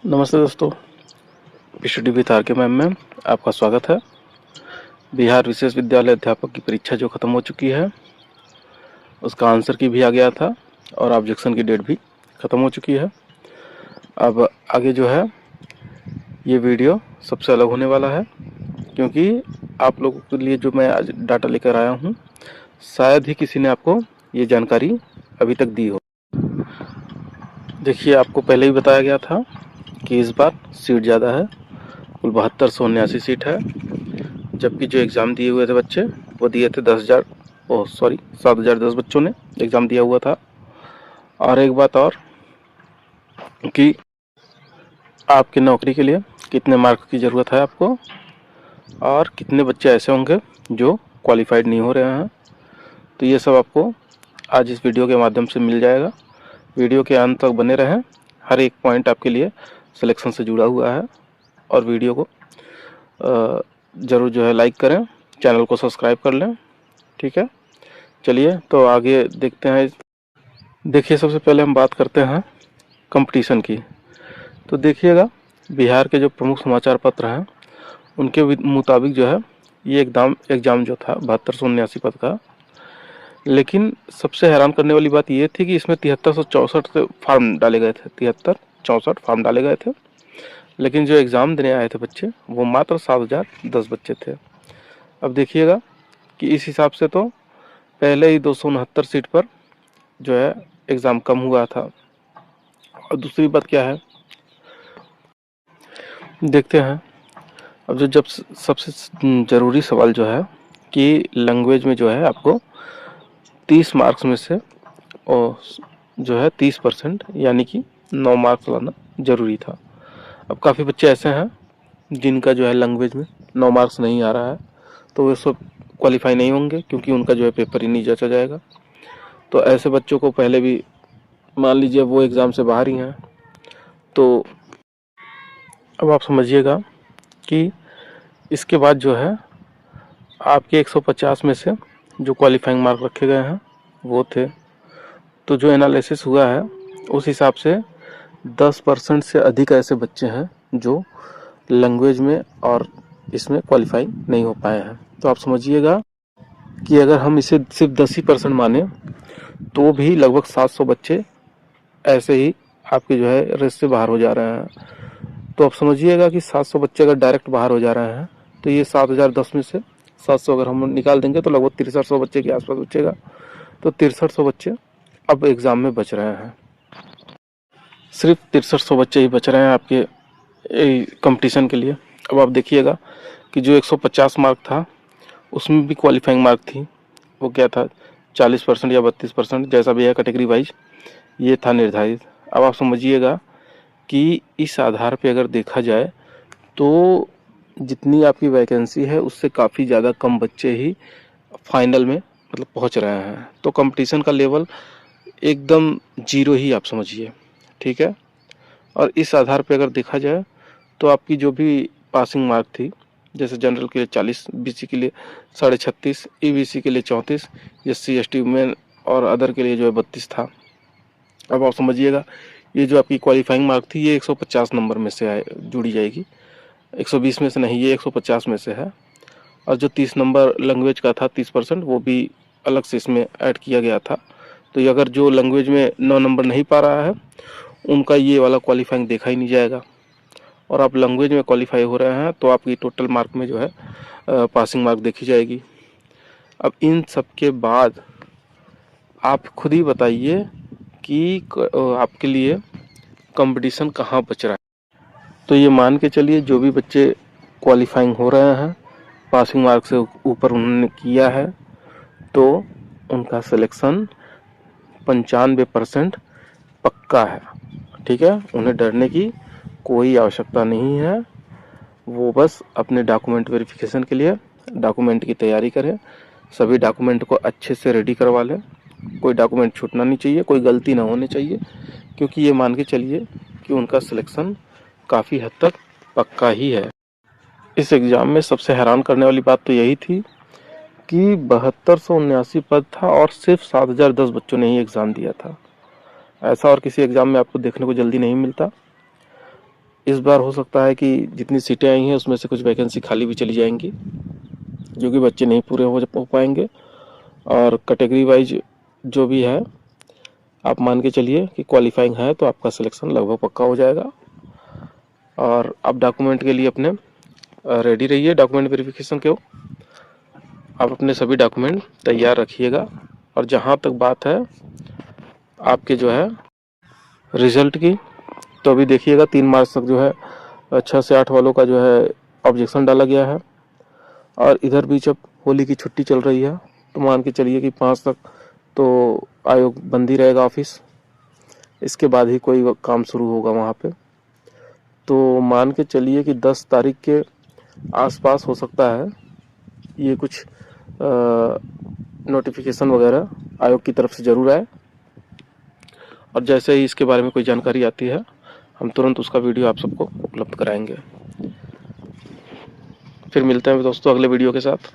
नमस्ते दोस्तों, PCD with are के मैम में आपका स्वागत है। बिहार विशेष विद्यालय अध्यापक की परीक्षा जो ख़त्म हो चुकी है, उसका आंसर की भी आ गया था और ऑब्जेक्शन की डेट भी ख़त्म हो चुकी है। अब आगे जो है ये वीडियो सबसे अलग होने वाला है, क्योंकि आप लोगों के लिए जो मैं आज डाटा लेकर आया हूँ, शायद ही किसी ने आपको ये जानकारी अभी तक दी हो। देखिए, आपको पहले ही बताया गया था कि इस बार सीट ज़्यादा है, कुल 7279 सीट है, जबकि जो एग्ज़ाम दिए हुए थे बच्चे वो दिए थे 7010 बच्चों ने एग्ज़ाम दिया हुआ था। और एक बात और कि आपकी नौकरी के लिए कितने मार्क की ज़रूरत है आपको, और कितने बच्चे ऐसे होंगे जो क्वालिफाइड नहीं हो रहे हैं, तो ये सब आपको आज इस वीडियो के माध्यम से मिल जाएगा। वीडियो के अंत तक बने रहें, हर एक पॉइंट आपके लिए सिलेक्शन से जुड़ा हुआ है। और वीडियो को ज़रूर जो है लाइक करें, चैनल को सब्सक्राइब कर लें, ठीक है। चलिए तो आगे देखते हैं। देखिए, सबसे पहले हम बात करते हैं कंपटीशन की। तो देखिएगा, बिहार के जो प्रमुख समाचार पत्र हैं उनके मुताबिक जो है ये एग्ज़ाम जो था 7279 पद का, लेकिन सबसे हैरान करने वाली बात ये थी कि इसमें 7364 फार्म डाले गए थे, 7364 फार्म डाले गए थे, लेकिन जो एग्ज़ाम देने आए थे बच्चे वो मात्र 7010 बच्चे थे। अब देखिएगा कि इस हिसाब से तो पहले ही 269 सीट पर जो है एग्ज़ाम कम हुआ था। और दूसरी बात क्या है, देखते हैं। अब जब सबसे ज़रूरी सवाल जो है कि लैंग्वेज में जो है आपको 30 मार्क्स में से और जो है 30% यानी कि 9 मार्क्स लाना ज़रूरी था। अब काफ़ी बच्चे ऐसे हैं जिनका जो है लैंग्वेज में 9 मार्क्स नहीं आ रहा है, तो वे सब क्वालिफाई नहीं होंगे, क्योंकि उनका जो है पेपर ही नहीं जचा जाएगा। तो ऐसे बच्चों को पहले भी मान लीजिए वो एग्ज़ाम से बाहर ही हैं, तो अब आप समझिएगा कि इसके बाद जो है आपके 150 में से जो क्वालिफाइंग मार्क रखे गए हैं वो थे, तो जो एनालिसिस हुआ है उस हिसाब से 10% से अधिक ऐसे बच्चे हैं जो लैंग्वेज में और इसमें क्वालिफाई नहीं हो पाए हैं। तो आप समझिएगा कि अगर हम इसे सिर्फ 10% माने तो भी लगभग 700 बच्चे ऐसे ही आपके जो है रेस से बाहर हो जा रहे हैं। तो आप समझिएगा कि 700 बच्चे अगर डायरेक्ट बाहर हो जा रहे हैं, तो ये 7010 में से 700 अगर हम निकाल देंगे तो लगभग 6300 बच्चे के आसपास बचेगा। तो 6300 बच्चे अब एग्ज़ाम में बच रहे हैं, सिर्फ 6300 बच्चे ही बच रहे हैं आपके कंपटीशन के लिए। अब आप देखिएगा कि जो 150 मार्क था उसमें भी क्वालिफाइंग मार्क थी, वो क्या था 40% या 32%, जैसा भी है कैटेगरी वाइज ये था निर्धारित। अब आप समझिएगा कि इस आधार पे अगर देखा जाए तो जितनी आपकी वैकेंसी है उससे काफ़ी ज़्यादा कम बच्चे ही फाइनल में मतलब पहुंच रहे हैं। तो कंपटीशन का लेवल एकदम जीरो ही आप समझिए, ठीक है। और इस आधार पे अगर देखा जाए तो आपकी जो भी पासिंग मार्क थी, जैसे जनरल के लिए 40, बीसी के लिए 36.5, ईबीसी के लिए 34, एससी एसटी वुमेन और अदर के लिए जो है 32 था। अब आप समझिएगा ये जो आपकी क्वालिफाइंग मार्क थी ये 150 नंबर में से जुड़ी जाएगी, 120 में से नहीं, ये 150 में से है। और जो 30 नंबर लैंग्वेज का था 30%, वो भी अलग से इसमें ऐड किया गया था। तो ये अगर जो लैंग्वेज में 9 नंबर नहीं पा रहा है उनका ये वाला क्वालिफाइंग देखा ही नहीं जाएगा, और आप लैंग्वेज में क्वालिफाई हो रहे हैं तो आपकी टोटल मार्क में जो है पासिंग मार्क देखी जाएगी। अब इन सब के बाद आप खुद ही बताइए कि आपके लिए कंपटीशन कहाँ बच रहा है। तो ये मान के चलिए जो भी बच्चे क्वालिफाइंग हो रहे हैं, पासिंग मार्क से ऊपर उन्होंने किया है, तो उनका सिलेक्शन 95% पक्का है, ठीक है। उन्हें डरने की कोई आवश्यकता नहीं है। वो बस अपने डॉक्यूमेंट वेरिफिकेशन के लिए डॉक्यूमेंट की तैयारी करें, सभी डॉक्यूमेंट को अच्छे से रेडी करवा लें, कोई डॉक्यूमेंट छूटना नहीं चाहिए, कोई गलती ना होनी चाहिए, क्योंकि ये मान के चलिए कि उनका सिलेक्शन काफ़ी हद तक पक्का ही है। इस एग्ज़ाम में सबसे हैरान करने वाली बात तो यही थी कि 7279 पद था और सिर्फ 7010 बच्चों ने ही एग्ज़ाम दिया था। ऐसा और किसी एग्ज़ाम में आपको देखने को जल्दी नहीं मिलता। इस बार हो सकता है कि जितनी सीटें आई हैं उसमें से कुछ वैकेंसी खाली भी चली जाएंगी, जो कि बच्चे नहीं पूरे हो पाएंगे। और कैटेगरी वाइज जो भी है आप मान के चलिए कि क्वालिफाइंग है तो आपका सिलेक्शन लगभग पक्का हो जाएगा। और आप डॉक्यूमेंट के लिए अपने रेडी रहिए। डॉक्यूमेंट वेरिफिकेशन के आप अपने सभी डॉक्यूमेंट तैयार रखिएगा। और जहाँ तक बात है आपके जो है रिजल्ट की, तो अभी देखिएगा 3 मार्च तक जो है 6 से 8 वालों का जो है ऑब्जेक्शन डाला गया है। और इधर भी जब होली की छुट्टी चल रही है तो मान के चलिए कि 5 तक तो आयोग बंद ही रहेगा ऑफिस। इसके बाद ही कोई काम शुरू होगा वहाँ पे। तो मान के चलिए कि 10 तारीख के आसपास हो सकता है ये कुछ नोटिफिकेशन वगैरह आयोग की तरफ से ज़रूर आए। और जैसे ही इसके बारे में कोई जानकारी आती है हम तुरंत उसका वीडियो आप सबको उपलब्ध कराएंगे। फिर मिलते हैं दोस्तों अगले वीडियो के साथ।